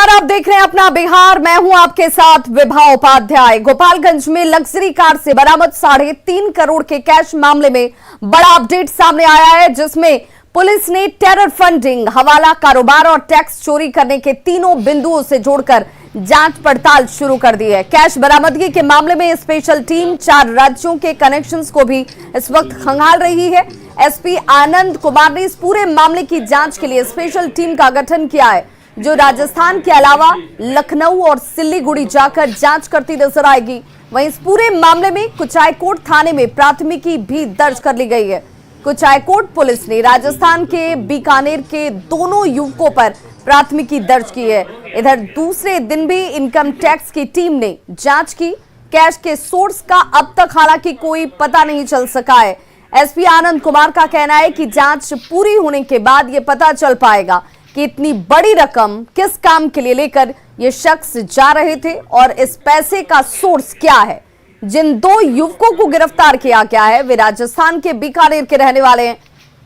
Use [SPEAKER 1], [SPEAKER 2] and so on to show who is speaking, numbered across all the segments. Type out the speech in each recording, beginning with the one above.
[SPEAKER 1] आप देख रहे हैं अपना बिहार। मैं हूं आपके साथ विभा उपाध्याय। गोपालगंज में लग्जरी कार से बरामद 3.5 करोड़ के कैश मामले में बड़ा अपडेट सामने आया है, जिसमें पुलिस ने टेरर फंडिंग, हवाला कारोबार और टैक्स चोरी करने के तीनों बिंदुओं से जोड़कर जांच पड़ताल शुरू कर दी है। कैश बरामदगी के मामले में स्पेशल टीम 4 राज्यों के कनेक्शंस को भी इस वक्त खंगाल रही है। एसपी आनंद कुमार ने इस पूरे मामले की जांच के लिए स्पेशल टीम का गठन किया है, जो राजस्थान के अलावा लखनऊ और सिल्लीगुड़ी जाकर जांच करती नजर आएगी। वहीं इस पूरे मामले में कुचायकोट थाने में प्राथमिकी भी दर्ज कर ली गई है। कुचायकोट पुलिस ने राजस्थान के बीकानेर के दोनों युवकों पर प्राथमिकी दर्ज की है। इधर दूसरे दिन भी इनकम टैक्स की टीम ने जांच की। कैश के सोर्स का अब तक हालांकि कोई पता नहीं चल सका है। एसपी आनंद कुमार का कहना है कि जांच पूरी होने के बाद यह पता चल पाएगा कि इतनी बड़ी रकम किस काम के लिए लेकर ये शख्स जा रहे थे और इस पैसे का सोर्स क्या है। जिन 2 युवकों को गिरफ्तार किया गया है वे राजस्थान के बीकानेर के रहने वाले हैं।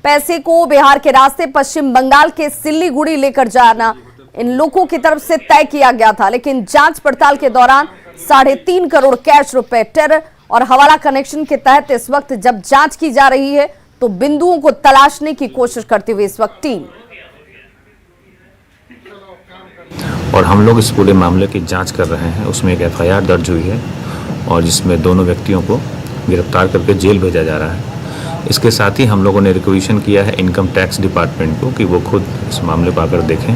[SPEAKER 1] पैसे को बिहार के रास्ते पश्चिम बंगाल के सिल्लीगुड़ी लेकर जाना इन लोगों की तरफ से तय किया गया था, लेकिन जांच पड़ताल के दौरान 3.5 करोड़ कैश रुपए टेरर और हवाला कनेक्शन के तहत इस वक्त जब जांच की जा रही है तो बिंदुओं को तलाशने की कोशिश करते हुए इस वक्त टीम
[SPEAKER 2] और हम लोग इस पूरे मामले की जांच कर रहे हैं। उसमें एक एफआईआर दर्ज हुई है और जिसमें दोनों व्यक्तियों को गिरफ्तार करके जेल भेजा जा रहा है। इसके साथ ही हम लोगों ने रिक्वेशन किया है इनकम टैक्स डिपार्टमेंट को कि वो खुद इस मामले को आकर देखें,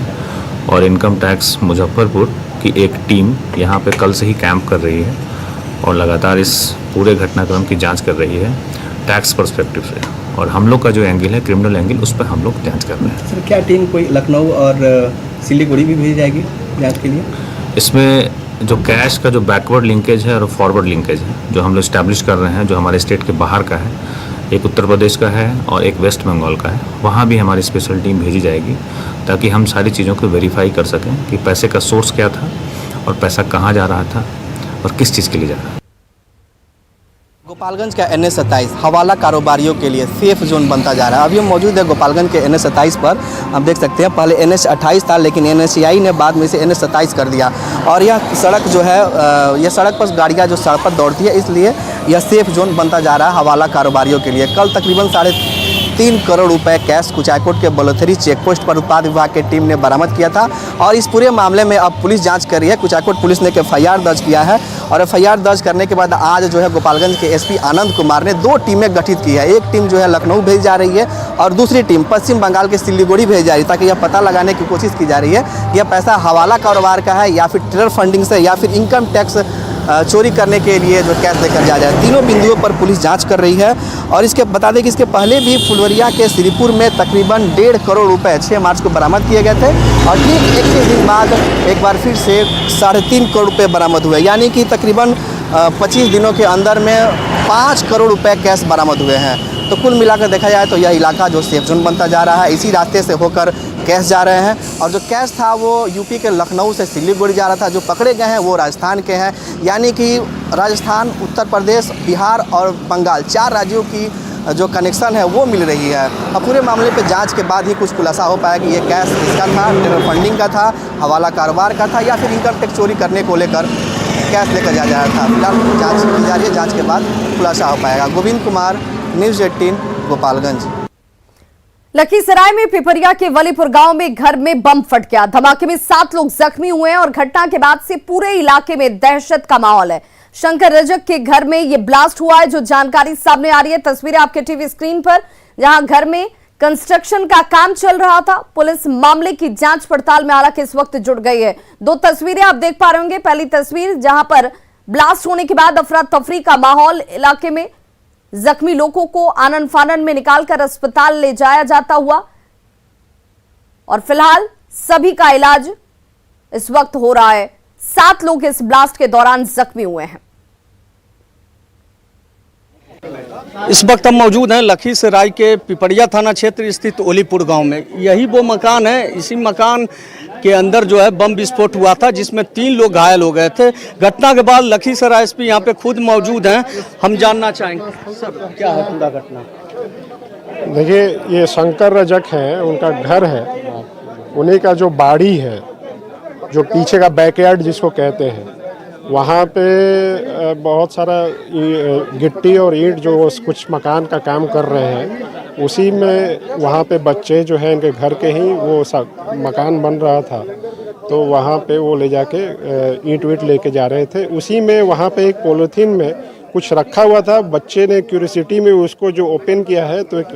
[SPEAKER 2] और इनकम टैक्स मुजफ्फरपुर की एक टीम यहाँ पे कल से ही कैंप कर रही है और लगातार इस पूरे घटनाक्रम की जाँच कर रही है टैक्स पर्सपेक्टिव से। और हम लोग का जो एंगल है क्रिमिनल एंगल, उस पर हम लोग जाँच कर रहे हैं।
[SPEAKER 3] सर, क्या टीम कोई लखनऊ और सिल्लीगुड़ी भी भेजी जाएगी जांच के लिए?
[SPEAKER 2] इसमें जो कैश का जो बैकवर्ड लिंकेज है और फॉरवर्ड लिंकेज है जो हम लोग इस्टेब्लिश कर रहे हैं, जो हमारे स्टेट के बाहर का है, एक उत्तर प्रदेश का है और एक वेस्ट बंगाल का है, वहाँ भी हमारी स्पेशल टीम भेजी जाएगी ताकि हम सारी चीज़ों को वेरीफाई कर सकें कि पैसे का सोर्स क्या था और पैसा कहाँ जा रहा था और किस चीज़ के लिए जा रहा था।
[SPEAKER 3] गोपालगंज का NH-27 हवाला कारोबारियों के लिए सेफ जोन बनता जा रहा है। अभी हम मौजूद है गोपालगंज के NH-27 पर। हम देख सकते हैं पहले NH-28 था, लेकिन NHAI ने बाद में इसे NH-27 कर दिया। और यह सड़क जो है, यह सड़क पर गाड़ियाँ जो सड़क पर दौड़ती है, इसलिए यह सेफ जोन बनता जा रहा है हवाला कारोबारियों के लिए। कल तकरीबन 3.5 करोड़ रुपए कैश कुचायकोट के बलोथरी चेकपोस्ट पर उत्पाद विभाग की टीम ने बरामद किया था। और इस पूरे मामले में अब पुलिस जांच कर रही है। कुचायकोट पुलिस ने एक एफआईआर दर्ज किया है और एफआईआर दर्ज करने के बाद आज जो है गोपालगंज के एसपी आनंद कुमार ने 2 टीमें गठित की है। एक टीम जो है लखनऊ भेजी जा रही है और दूसरी टीम पश्चिम बंगाल के सिल्लीगुड़ी भेजी जा रही है, ताकि यह पता लगाने की कोशिश की जा रही है कि यह पैसा हवाला कारोबार का है या फिर टेरर फंडिंग से या फिर इनकम टैक्स चोरी करने के लिए जो कैश लेकर जा रहा है। तीनों बिंदुओं पर पुलिस जांच कर रही है। और इसके बता दें कि इसके पहले भी फुलवरिया के श्रीपुर में तकरीबन 1.5 करोड़ रुपए 6 मार्च को बरामद किए गए थे और ठीक 21 दिन बाद एक बार फिर से 3.5 करोड़ रुपए बरामद हुए, यानी कि तकरीबन 25 दिनों के अंदर में 5 करोड़ रुपए कैश बरामद हुए हैं। तो कुल मिलाकर देखा जाए तो यह इलाका जो सेफ जोन बनता जा रहा है। इसी रास्ते से होकर कैश जा रहे हैं और जो कैश था वो यूपी के लखनऊ से सिल्लीगुड़ी जा रहा था। जो पकड़े गए हैं वो राजस्थान के हैं, यानी कि राजस्थान, उत्तर प्रदेश, बिहार और बंगाल 4 राज्यों की जो कनेक्शन है वो मिल रही है। अब पूरे मामले पे जांच के बाद ही कुछ खुलासा हो पाया कि ये कैश किसका था, टेरर फंडिंग का था, हवाला कारोबार का था या फिर इनकम टैक्स चोरी करने को लेकर कैश लेकर जा रहा था। फिलहाल जाँच की जा रही है, जाँच के बाद खुलासा हो पाएगा। गोविंद कुमार, न्यूज़ 18 गोपालगंज।
[SPEAKER 1] लखीसराय में पिपरिया के वलीपुर गांव में घर में बम फट गया। धमाके में 7 लोग जख्मी हुए हैं और घटना के बाद से पूरे इलाके में दहशत का माहौल है। शंकर रजक के घर में यह ब्लास्ट हुआ है, जो जानकारी सामने आ रही है। तस्वीरें आपके टीवी स्क्रीन पर, जहां घर में कंस्ट्रक्शन का काम चल रहा था। पुलिस मामले की जांच पड़ताल में हालांकि इस वक्त जुट गई है। 2 तस्वीरें आप देख पा रहे होंगे। पहली तस्वीर जहां पर ब्लास्ट होने के बाद अफरा तफरी का माहौल, इलाके में जख्मी लोगों को आनन फानन में निकालकर अस्पताल ले जाया जाता हुआ और फिलहाल सभी का इलाज इस वक्त हो रहा है। 7 लोग इस ब्लास्ट के दौरान जख्मी हुए हैं।
[SPEAKER 4] इस वक्त हम मौजूद हैं लखीसराय के पिपरिया थाना क्षेत्र स्थित ओलीपुर गांव में। यही वो मकान है, इसी मकान के अंदर जो है बम विस्फोट हुआ था, जिसमें 3 लोग घायल हो गए थे। घटना के बाद लखीसराय एसपी यहाँ पे खुद मौजूद हैं। हम जानना चाहेंगे सर, क्या है पूरा घटना?
[SPEAKER 5] देखिए, ये शंकर रजक हैं, उनका घर है, उन्हीं का जो बाड़ी है जो पीछे का बैकयार्ड जिसको कहते हैं, वहाँ पे बहुत सारा गिट्टी और ईंट जो कुछ मकान का काम कर रहे हैं, उसी में वहाँ पे बच्चे जो हैं इनके घर के ही वो सब मकान बन रहा था, तो वहाँ पे वो ले जाके ईंट वीट लेके जा रहे थे। उसी में वहाँ पे एक पॉलीथीन में कुछ रखा हुआ था। बच्चे ने क्यूरियोसिटी में उसको जो ओपन किया है तो एक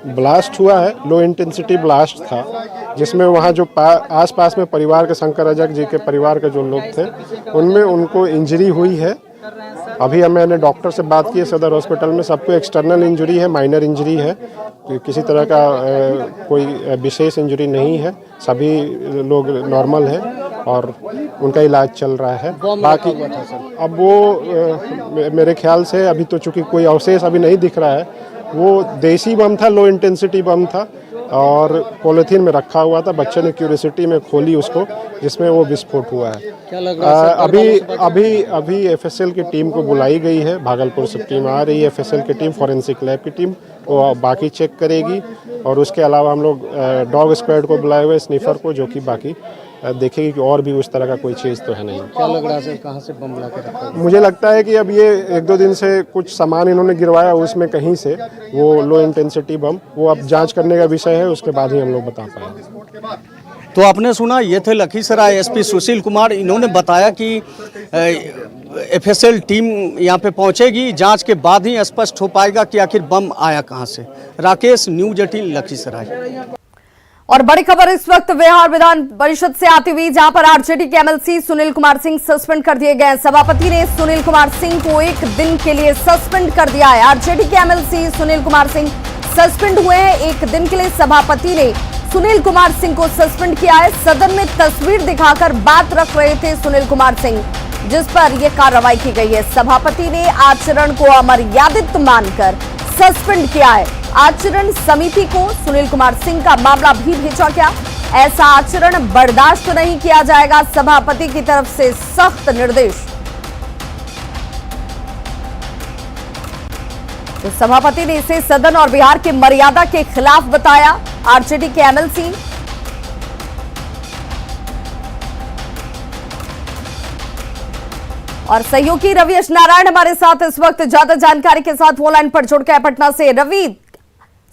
[SPEAKER 5] ब्लास्ट हुआ है, लो इंटेंसिटी ब्लास्ट था, जिसमें वहाँ जो आसपास में परिवार के शंकर अजक जी के परिवार के जो लोग थे उनमें उनको इंजरी हुई है। अभी मैंने डॉक्टर से बात की है सदर हॉस्पिटल में, सबको एक्सटर्नल इंजरी है, माइनर इंजरी है, किसी तरह का कोई विशेष इंजरी नहीं है, सभी लोग नॉर्मल हैं और उनका इलाज चल रहा है। बाकी अब वो मेरे ख्याल से अभी तो चूँकि कोई अवशेष अभी नहीं दिख रहा है, वो देसी बम था, लो इंटेंसिटी बम था और पॉलीथीन में रखा हुआ था। बच्चे ने क्यूरियोसिटी में खोली उसको, जिसमें वो विस्फोट हुआ है।
[SPEAKER 4] क्या लग रहा है
[SPEAKER 5] अभी एफएसएल की टीम को बुलाई गई है, भागलपुर से टीम आ रही है, एफएसएल की टीम, फॉरेंसिक लैब की टीम, वो बाकी चेक करेगी। और उसके अलावा हम लोग डॉग स्क्वाड को बुलाए हुए, स्निफर को, जो कि बाकी देखेगी कि और भी उस तरह का कोई चीज़ तो है नहीं।
[SPEAKER 4] क्या लग रहा है कहाँ से बम ला के रखा है?
[SPEAKER 5] मुझे लगता है कि अब ये 1-2 दिन से कुछ सामान इन्होंने गिरवाया, उसमें कहीं से वो लो इंटेंसिटी बम, वो अब जांच करने का विषय है, उसके बाद ही हम लोग बता पाएंगे।
[SPEAKER 4] तो आपने सुना, ये थे लखीसराय एसपी सुशील कुमार। इन्होंने बताया कि एफएसएल टीम यहाँ पे पहुँचेगी, जांच के बाद ही स्पष्ट हो पाएगा कि आखिर बम आया कहाँ से। राकेश, न्यूज 18 लखीसराय।
[SPEAKER 1] और बड़ी खबर इस वक्त बिहार विधान परिषद से आती हुई, जहां पर आरजेडी के एमएलसी सुनील कुमार सिंह सस्पेंड कर दिए गए। सभापति ने सुनील कुमार सिंह को 1 दिन के लिए सस्पेंड कर दिया है। आरजेडी के एमएलसी सुनील कुमार सिंह सस्पेंड हुए हैं। 1 दिन के लिए सभापति ने सुनील कुमार सिंह को सस्पेंड किया है। सदन में तस्वीर दिखाकर बात रख रहे थे सुनील कुमार सिंह, जिस पर यह कार्रवाई की गई है। सभापति ने आचरण को अमर्यादित मानकर सस्पेंड किया है। आचरण समिति को सुनील कुमार सिंह का मामला भी भेजा गया। ऐसा आचरण बर्दाश्त नहीं किया जाएगा, सभापति की तरफ से सख्त निर्देश। तो सभापति ने इसे सदन और बिहार के मर्यादा के खिलाफ बताया। आरजेडी के एमएलसी और सहयोगी रवि नारायण हमारे साथ इस वक्त ज्यादा जानकारी के साथ फोन लाइन पर जुड़ गए पटना से। रवि,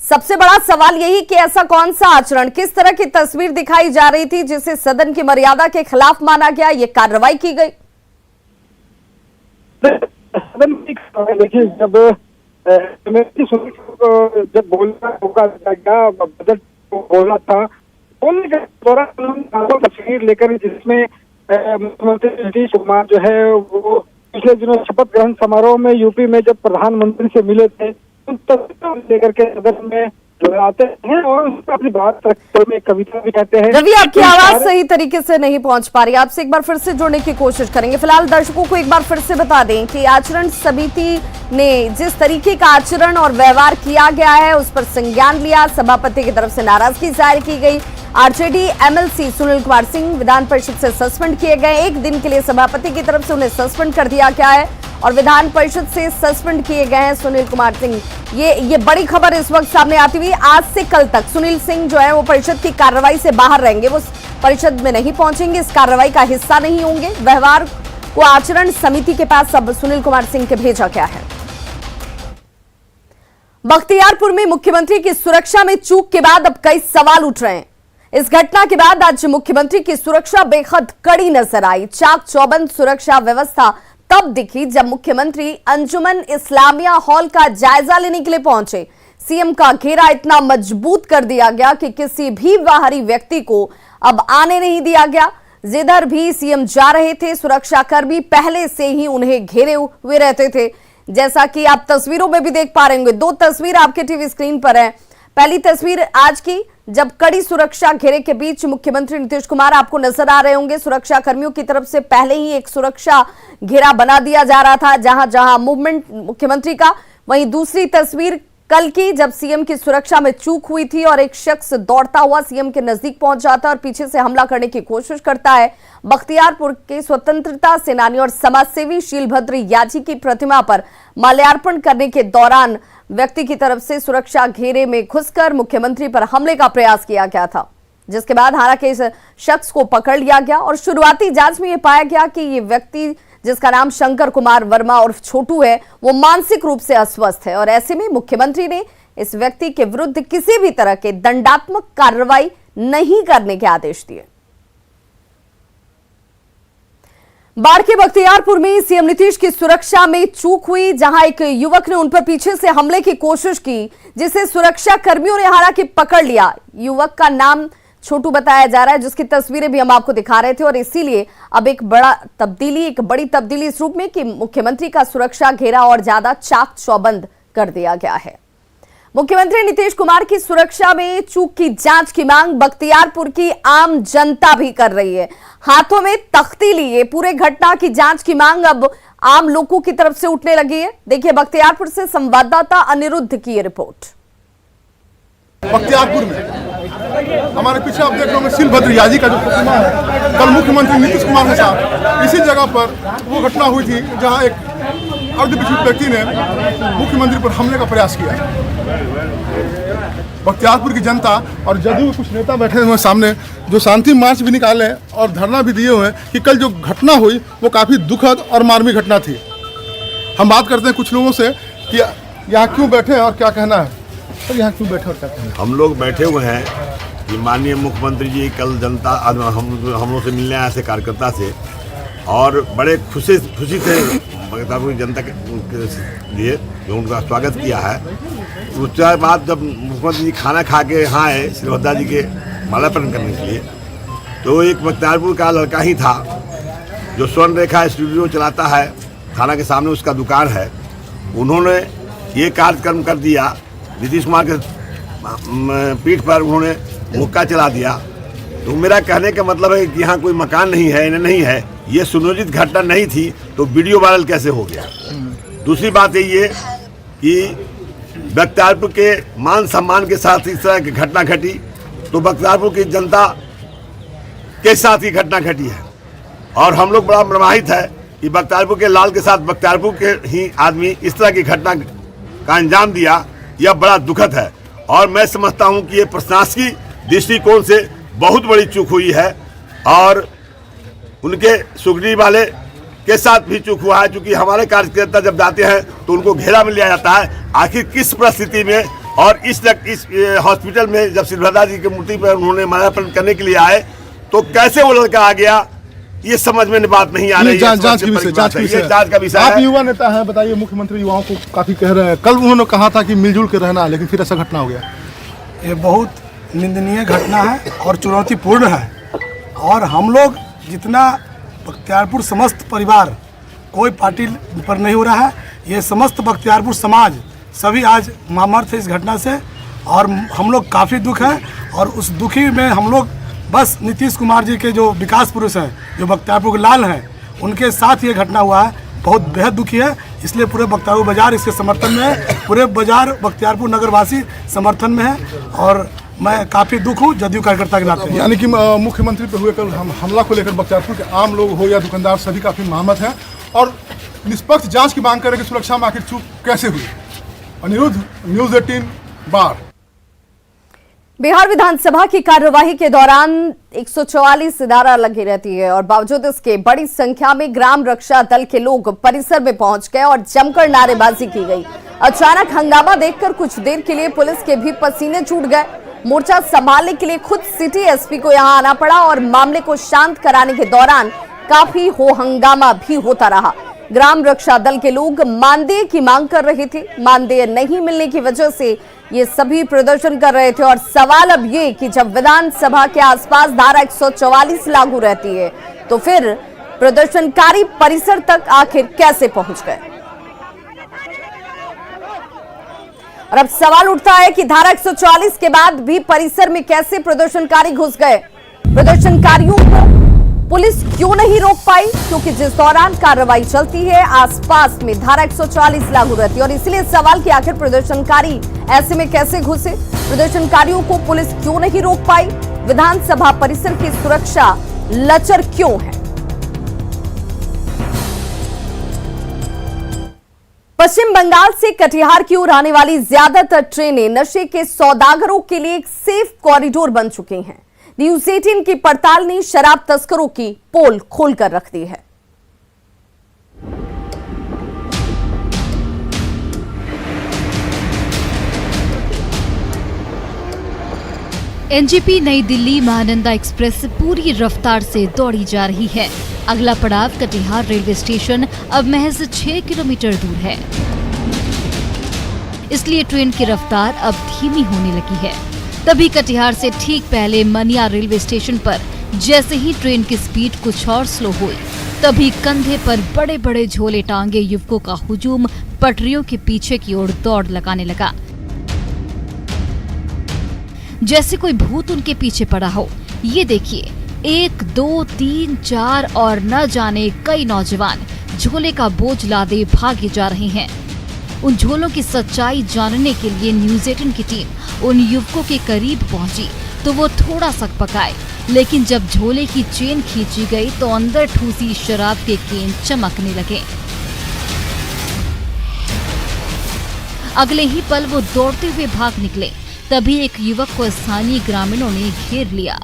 [SPEAKER 1] सबसे बड़ा सवाल यही कि ऐसा कौन सा आचरण, किस तरह की तस्वीर दिखाई जा रही थी जिसे सदन की मर्यादा के खिलाफ माना गया, ये कार्रवाई की गई?
[SPEAKER 6] सदन की देखिए, जब बोलना होगा क्या बजट बोला था, बोलने के दौरान तस्वीर लेकर, जिसमें मुख्यमंत्री नीतीश कुमार जो है वो पिछले दिनों शपथ ग्रहण समारोह में यूपी में जब प्रधानमंत्री से मिले थे, उन तस्वीरों लेकर के सदन में आते हैं और अपनी बात में कविता भी कहते हैं।
[SPEAKER 1] रवि, आपकी आवाज सही तरीके से नहीं पहुंच पा रही, आपसे एक बार फिर से जोड़ने की कोशिश करेंगे। फिलहाल दर्शकों को एक बार फिर से बता दें कि आचरण समिति ने जिस तरीके का आचरण और व्यवहार किया गया है उस पर संज्ञान लिया। सभापति की तरफ से नाराजगी जाहिर की गई। आरजेडी एमएलसी सुनील कुमार सिंह विधान परिषद से सस्पेंड किए गए। 1 दिन के लिए सभापति की तरफ से उन्हें सस्पेंड कर दिया गया है और विधान परिषद से सस्पेंड किए गए हैं सुनील कुमार सिंह। ये बड़ी खबर इस वक्त सामने आती हुई। आज से कल तक सुनील सिंह जो है वो परिषद की कार्रवाई से बाहर रहेंगे, वो परिषद में नहीं पहुंचेंगे, इस कार्रवाई का हिस्सा नहीं होंगे। व्यवहार को आचरण समिति के पास अब सुनील कुमार सिंह के भेजा गया है। बख्तियारपुर में मुख्यमंत्री की सुरक्षा में चूक के बाद अब कई सवाल उठ रहे हैं। इस घटना के बाद आज मुख्यमंत्री की सुरक्षा बेहद कड़ी नजर आई। चाक चौबंद सुरक्षा व्यवस्था तब दिखी जब मुख्यमंत्री अंजुमन इस्लामिया हॉल का जायजा लेने के लिए पहुंचे। सीएम का घेरा इतना मजबूत कर दिया गया कि किसी भी बाहरी व्यक्ति को अब आने नहीं दिया गया। जिधर भी सीएम जा रहे थे, सुरक्षाकर्मी पहले से ही उन्हें घेरे हुए रहते थे, जैसा कि आप तस्वीरों में भी देख पा रहे होंगे। 2 तस्वीर आपके टीवी स्क्रीन पर है। पहली तस्वीर आज की, जब कड़ी सुरक्षा घेरे के बीच मुख्यमंत्री नीतीश कुमार आपको नजर आ रहे होंगे। सुरक्षा कर्मियों की तरफ से पहले ही एक सुरक्षा घेरा बना दिया जा रहा था, जहां जहां मूवमेंट मुख्यमंत्री का। वहीं दूसरी तस्वीर कल की, जब सीएम की सुरक्षा में चूक हुई थी और एक शख्स दौड़ता हुआ सीएम के नजदीक पहुंच जाता है और पीछे से हमला करने की कोशिश करता है। बख्तियारपुर के स्वतंत्रता सेनानी और समाजसेवी शीलभद्र याजी की प्रतिमा पर माल्यार्पण करने के दौरान व्यक्ति की तरफ से सुरक्षा घेरे में घुसकर मुख्यमंत्री पर हमले का प्रयास किया गया था। जिसके बाद हालांकि इस शख्स को पकड़ लिया गया और शुरुआती जांच में यह पाया गया कि ये व्यक्ति, जिसका नाम शंकर कुमार वर्मा उर्फ छोटू है, वो मानसिक रूप से अस्वस्थ है और ऐसे में मुख्यमंत्री ने इस व्यक्ति के विरुद्ध किसी भी तरह के दंडात्मक कार्रवाई नहीं करने के आदेश दिए। बाढ़ के बख्तियारपुर में सीएम नीतीश की सुरक्षा में चूक हुई, जहां एक युवक ने उन पर पीछे से हमले की कोशिश की, जिसे सुरक्षा कर्मियों ने हालांकि पकड़ लिया। युवक का नाम छोटू बताया जा रहा है, जिसकी तस्वीरें भी हम आपको दिखा रहे थे और इसीलिए अब एक बड़ी तब्दीली इस रूप में कि मुख्यमंत्री का सुरक्षा घेरा और ज्यादा चाक चौबंद कर दिया गया है। मुख्यमंत्री नीतीश कुमार की सुरक्षा में चूक की जांच की मांग बख्तियारपुर की आम जनता भी कर रही है। हाथों में तख्ती लिए पूरे घटना की जांच की मांग अब आम लोगों की तरफ से उठने लगी है। देखिए बख्तियारपुर से संवाददाता अनिरुद्ध की ये रिपोर्ट।
[SPEAKER 7] बख्तियारपुर में हमारे पीछे आप देख रहे होंगे सिलभद्र याजी का जो प्रतिमा है, कल मुख्यमंत्री नीतीश कुमार के साथ इसी जगह पर वो घटना हुई थी जहां एक अर्धविचलित व्यक्ति ने मुख्यमंत्री पर हमले का प्रयास किया। बख्तियारपुर की जनता और जदयू के कुछ नेता बैठे हुए सामने जो शांति मार्च भी निकाले और धरना भी दिए हुए हैं कि कल जो घटना हुई वो काफ़ी दुखद और मार्मिक घटना थी। हम बात करते हैं कुछ लोगों से कि यहाँ क्यों बैठे हैं और क्या कहना है। तो यहाँ क्यों बैठे और क्या कहना है?
[SPEAKER 8] हम लोग बैठे हुए हैं कि माननीय मुख्यमंत्री जी कल जनता हम लोग से मिलने आए थे कार्यकर्ता से और बड़े खुशी से बख्तियारपुर की जनता के लिए जो उनका स्वागत किया है। उसके बाद जब मुख्यमंत्री जी खाना खा के यहाँ आए सिलभद्रा जी के माल्यार्पण करने के लिए, तो एक बख्तियारपुर का लड़का ही था जो स्वर्ण रेखा स्टूडियो चलाता है, थाना के सामने उसका दुकान है। उन्होंने ये कार्यक्रम कर दिया, नीतीश कुमार के पीठ पर उन्होंने मुक्का चला दिया। तो मेरा कहने का मतलब है कि यहाँ कोई मकान नहीं है, इन्हें नहीं है, ये सुनियोजित घटना नहीं थी तो वीडियो वायरल कैसे हो गया। दूसरी बात ये कि बख्तियारपुर के मान सम्मान के साथ इस तरह की घटना घटी तो बख्तियारपुर की जनता के साथ ही घटना घटी है और हम लोग बड़ा प्रभावित है कि बख्तियारपुर के लाल के साथ बख्तियारपुर के ही आदमी इस तरह की घटना का अंजाम दिया। यह बड़ा दुखद है और मैं समझता हूं कि ये प्रशासकीय दृष्टिकोण से बहुत बड़ी चूक हुई है और उनके सुगरी वाले के साथ भी चूक हुआ है, क्योंकि हमारे कार्यकर्ता जब जाते हैं तो उनको घेरा में लिया जाता है। आखिर किस परिस्थिति में और इस हॉस्पिटल में जब सिलभद्रा जी की मूर्ति पर उन्होंने माल्यार्पण करने के लिए आए तो कैसे वो लड़का आ गया, ये समझ में बात नहीं आ रही है।
[SPEAKER 7] जांच का विषय आप युवा नेता हैं, बताइए। मुख्यमंत्री युवाओं को काफी कह रहे हैं, कल उन्होंने कहा था कि मिलजुल के रहना, लेकिन फिर ऐसा घटना हो गया।
[SPEAKER 9] ये बहुत निंदनीय घटना है और चुनौतीपूर्ण है और हम लोग जितना बख्तियारपुर समस्त परिवार, कोई पार्टी पर नहीं हो रहा है, ये समस्त बख्तियारपुर समाज सभी आज मर्माहत है इस घटना से और हम लोग काफ़ी दुख है और उस दुखी में हम लोग बस नीतीश कुमार जी के जो विकास पुरुष हैं, जो बख्तियारपुर के लाल हैं, उनके साथ ये घटना हुआ है। बहुत बेहद दुखी है, इसलिए पूरे बख्तियारपुर बाजार इसके समर्थन में है, पूरे बाजार बख्तियारपुर नगरवासी समर्थन में है और मैं काफ़ी दुख हूँ जदयू कार्यकर्ता के नाते।
[SPEAKER 7] यानी कि मुख्यमंत्री पर हुए कल हमला को लेकर बख्तियारपुर के आम लोग हो या दुकानदार सभी काफ़ी महमत हैं और निष्पक्ष जांच की मांग करें कि सुरक्षा में आखिर चूक कैसे हुई। अनिरुद्ध, न्यूज़ 18 बाढ़।
[SPEAKER 1] बिहार विधानसभा की कार्यवाही के दौरान 144 धारा लगी रहती है और बावजूद इसके बड़ी संख्या में ग्राम रक्षा दल के लोग परिसर में पहुंच गए और जमकर नारेबाजी की गई। अचानक हंगामा देखकर कुछ देर के लिए पुलिस के भी पसीने छूट गए। मोर्चा संभालने के लिए खुद सिटी एसपी को यहां आना पड़ा और मामले को शांत कराने के दौरान काफी हो हंगामा भी होता रहा। ग्राम रक्षा दल के लोग मानदेय की मांग कर रहे थे। मानदेय नहीं मिलने की वजह से ये सभी प्रदर्शन कर रहे थे और सवाल अब ये कि जब विधानसभा के आसपास धारा 144 लागू रहती है तो फिर प्रदर्शनकारी परिसर तक आखिर कैसे पहुंच गए। और अब सवाल उठता है कि धारा 144 के बाद भी परिसर में कैसे प्रदर्शनकारी घुस गए। प्रदर्शनकारियों को पुलिस क्यों नहीं रोक पाई, क्योंकि जिस दौरान कार्रवाई चलती है आसपास में धारा 144 लागू रहती है और इसलिए सवाल कि आखिर प्रदर्शनकारी ऐसे में कैसे घुसे, प्रदर्शनकारियों को पुलिस क्यों नहीं रोक पाई, विधानसभा परिसर की सुरक्षा लचर क्यों है। पश्चिम बंगाल से कटिहार की ओर आने वाली ज्यादातर ट्रेनें नशे के सौदागरों के लिए एक सेफ कॉरिडोर बन चुकी हैं। न्यूज 18 की पड़ताल ने शराब तस्करों की पोल खोलकर रख दी है।
[SPEAKER 10] एनजेपी नई दिल्ली महानंदा एक्सप्रेस पूरी रफ्तार से दौड़ी जा रही है। अगला पड़ाव कटिहार रेलवे स्टेशन अब महज 6 किलोमीटर दूर है, इसलिए ट्रेन की रफ्तार अब धीमी होने लगी है। तभी कटिहार से ठीक पहले मनिया रेलवे स्टेशन पर जैसे ही ट्रेन की स्पीड कुछ और स्लो हुई, तभी कंधे पर बड़े बड़े झोले टांगे युवकों का हुजूम पटरियों के पीछे की ओर दौड़ लगाने लगा, जैसे कोई भूत उनके पीछे पड़ा हो। ये देखिए, 1, 2, 3, 4 और न जाने कई नौजवान झोले का बोझ लादे भागे जा रहे हैं। उन झोलों की सच्चाई जानने के लिए न्यूज 18 की टीम उन युवकों के करीब पहुंची तो वो थोड़ा सकपकाए, लेकिन जब झोले की चेन खींची गई तो अंदर ठूसी शराब के केन चमकने लगे। अगले ही पल वो दौड़ते हुए भाग निकले। तभी एक युवक को स्थानीय ग्रामीणों ने घेर लिया।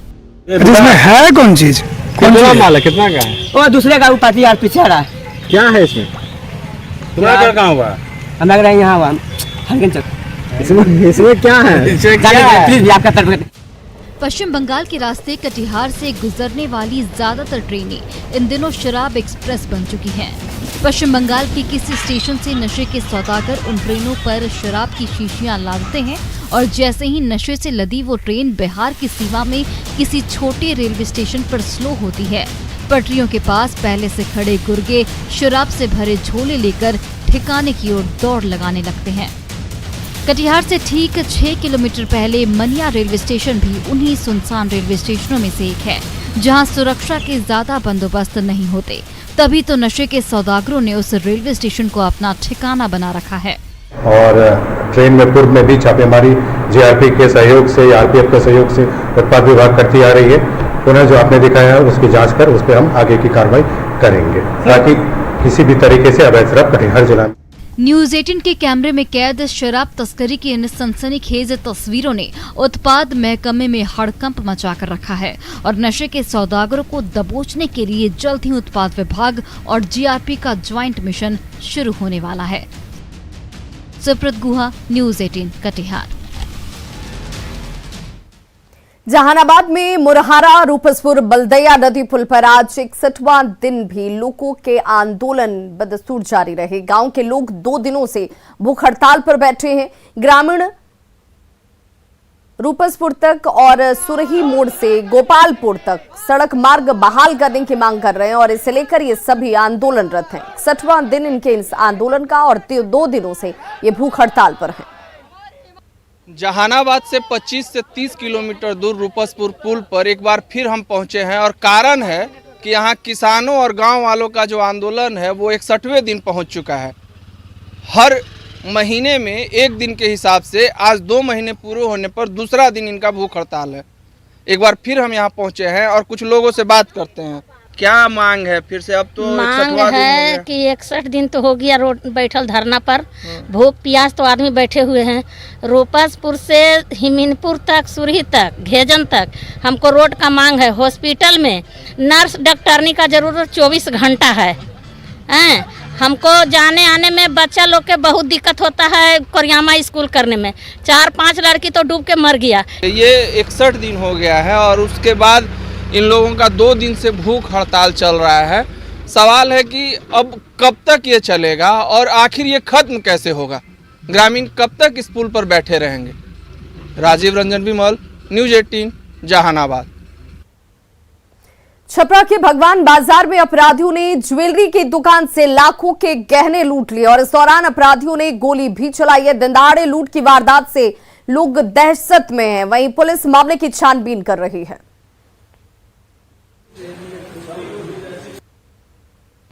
[SPEAKER 9] इसमें है कौन चीज?
[SPEAKER 11] कितना माल है, कितना का है?
[SPEAKER 12] वो दूसरे का ऊपर यार पीछे आ रहा है।
[SPEAKER 11] क्या है इसमें? तुम्हारा कहाँ हुआ?
[SPEAKER 12] हम लग रहा है यहाँ हुआ
[SPEAKER 11] इसमें क्या है?
[SPEAKER 12] प्लीज आपका तरफ।
[SPEAKER 10] पश्चिम बंगाल के रास्ते कटिहार से गुजरने वाली ज्यादातर ट्रेनें इन दिनों शराब एक्सप्रेस बन चुकी हैं। पश्चिम बंगाल के किसी स्टेशन से नशे के सौदागर उन ट्रेनों पर शराब की शीशियां लादते हैं और जैसे ही नशे से लदी वो ट्रेन बिहार की सीमा में किसी छोटे रेलवे स्टेशन पर स्लो होती है, पटरियों के पास पहले से खड़े गुर्गे शराब से भरे झोले लेकर ठिकाने की ओर दौड़ लगाने लगते हैं। कटिहार से ठीक 6 किलोमीटर पहले मनिया रेलवे स्टेशन भी उन्हीं सुनसान रेलवे स्टेशनों में से एक है, जहां सुरक्षा के ज्यादा बंदोबस्त नहीं होते। तभी तो नशे के सौदागरों ने उस रेलवे स्टेशन को अपना ठिकाना बना रखा है।
[SPEAKER 13] और ट्रेन में पूर्व में भी छापेमारी जीआरपी के सहयोग से, आरपीएफ के सहयोग से उत्पाद विभाग करती आ रही है। पुनः जो आपने दिखाया है उसकी जांच कर उस पर हम आगे की कार्रवाई करेंगे, ताकि किसी भी तरीके से अवैध शराब कटिहार जिला में।
[SPEAKER 10] न्यूज 18 के कैमरे में कैद शराब तस्करी की इन सनसनीखेज तस्वीरों ने उत्पाद महकमे में हड़कंप मचाकर रखा है और नशे के सौदागरों को दबोचने के लिए जल्द ही उत्पाद विभाग और जीआरपी का ज्वाइंट मिशन शुरू होने वाला है। सुब्रत गुहा, न्यूज 18 कटिहार।
[SPEAKER 1] जहानाबाद में मुरहारा रूपसपुर बलदैया नदी पुल पर आज 61वां दिन भी लोगों के आंदोलन बदस्तूर जारी रहे। गांव के लोग 2 दिनों से भूख हड़ताल पर बैठे हैं। ग्रामीण रूपसपुर तक और सुरही मोड़ से गोपालपुर तक सड़क मार्ग बहाल करने की मांग कर रहे हैं और इसे लेकर ये सभी आंदोलनरत हैं। 61वां दिन इनके इस आंदोलन का और 2 दिनों से ये भूख हड़ताल पर हैं।
[SPEAKER 14] जहानाबाद से 25 से 30 किलोमीटर दूर रूपसपुर पुल पर एक बार फिर हम पहुंचे हैं और कारण है कि यहाँ किसानों और गांव वालों का जो आंदोलन है वो 61वें दिन पहुंच चुका है। हर महीने में एक दिन के हिसाब से आज 2 महीने पूरे होने पर दूसरा दिन इनका भूख हड़ताल है। एक बार फिर हम यहाँ पहुंचे हैं और कुछ लोगों से बात करते हैं। क्या मांग है फिर से? अब तो
[SPEAKER 15] मांग है कि 61 दिन तो हो गया रोड बैठल धरना पर, भूख प्यास तो आदमी बैठे हुए हैं। रूपसपुर से हिमीनपुर तक, सुरही तक, घेजन तक हमको रोड का मांग है। हॉस्पिटल में नर्स डॉक्टरनी का जरूरत 24 घंटा है। हमको जाने आने में बच्चा लोग के बहुत दिक्कत होता है। कोरियामा स्कूल करने में 4-5 लड़की तो डूब के मर गया।
[SPEAKER 14] ये 61 दिन हो गया है और उसके बाद इन लोगों का 2 दिन से भूख हड़ताल चल रहा है। सवाल है कि अब कब तक ये चलेगा और आखिर ये खत्म कैसे होगा? ग्रामीण कब तक इस पुल पर बैठे रहेंगे? राजीव रंजन विमल, न्यूज 18 जहानाबाद।
[SPEAKER 1] छपरा के भगवान बाजार में अपराधियों ने ज्वेलरी की दुकान से लाखों के गहने लूट लिए और इस दौरान अपराधियों ने गोली भी चलाई है। दिनदहाड़े लूट की वारदात से लोग दहशत में हैं। वहीं पुलिस मामले की छानबीन कर रही है।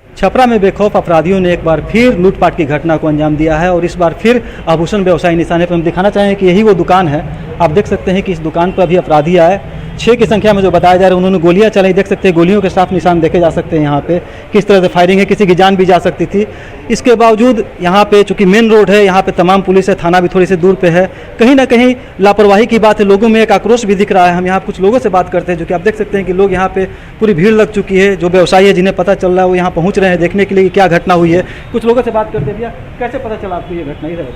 [SPEAKER 16] छपरा में बेखौफ अपराधियों ने एक बार फिर लूटपाट की घटना को अंजाम दिया है और इस बार फिर आभूषण व्यवसायी निशाने पर हम दिखाना चाहेंगे कि यही वो दुकान है। आप देख सकते हैं कि इस दुकान पर अभी अपराधी आए 6 की संख्या में जो बताया जा रहा है, उन्होंने गोलियां चलाई। देख सकते हैं गोलियों के साफ निशान देखे जा सकते हैं यहाँ पे, किस तरह से फायरिंग है, किसी की जान भी जा सकती थी। इसके बावजूद यहाँ पे चूंकि मेन रोड है, यहाँ पे तमाम पुलिस है, थाना भी थोड़ी सी दूर पे है, कहीं ना कहीं लापरवाही की बात है। लोगों में एक आक्रोश भी दिख रहा है। हम यहाँ कुछ लोगों से बात करते हैं, जो कि आप देख सकते हैं कि लोग यहाँ पे पूरी भीड़ लग चुकी है। जो व्यवसायी है, जिन्हें पता चल रहा है, वो यहाँ पहुँच रहे हैं देखने के लिए कि क्या घटना हुई है। कुछ लोगों से बात करते हैं। भैया, कैसे पता चला आपको ये घटना इधर?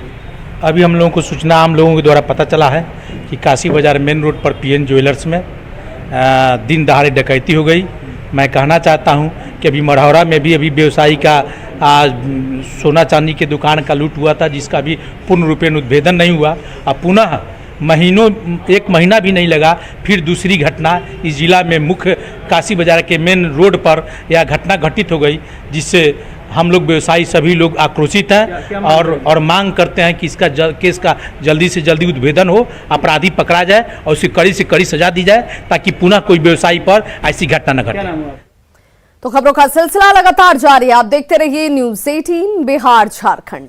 [SPEAKER 11] अभी हम लोगों को सूचना हम लोगों के द्वारा पता चला है कि काशी बाजार मेन रोड पर PN ज्वेलर्स में दिन दहाड़े डकैती हो गई। मैं कहना चाहता हूं कि अभी मढ़ौरा में भी अभी व्यवसायी का सोना चांदी के दुकान का लूट हुआ था, जिसका भी पूर्ण रूपेण उद्भेदन नहीं हुआ। अब पुनः एक महीना भी नहीं लगा, फिर दूसरी घटना इस जिला में मुख्य काशी बाजार के मेन रोड पर यह घटना घटित हो गई, जिससे हम लोग व्यवसायी सभी लोग आक्रोशित हैं और मांग करते हैं कि इसका केस का जल्दी से जल्दी उद्भेदन हो, अपराधी पकड़ा जाए और उसे कड़ी से कड़ी सजा दी जाए, ताकि पुनः कोई व्यवसायी पर ऐसी घटना न घटे।
[SPEAKER 1] तो खबरों का सिलसिला लगातार जारी है। आप देखते रहिए News 18 बिहार झारखंड।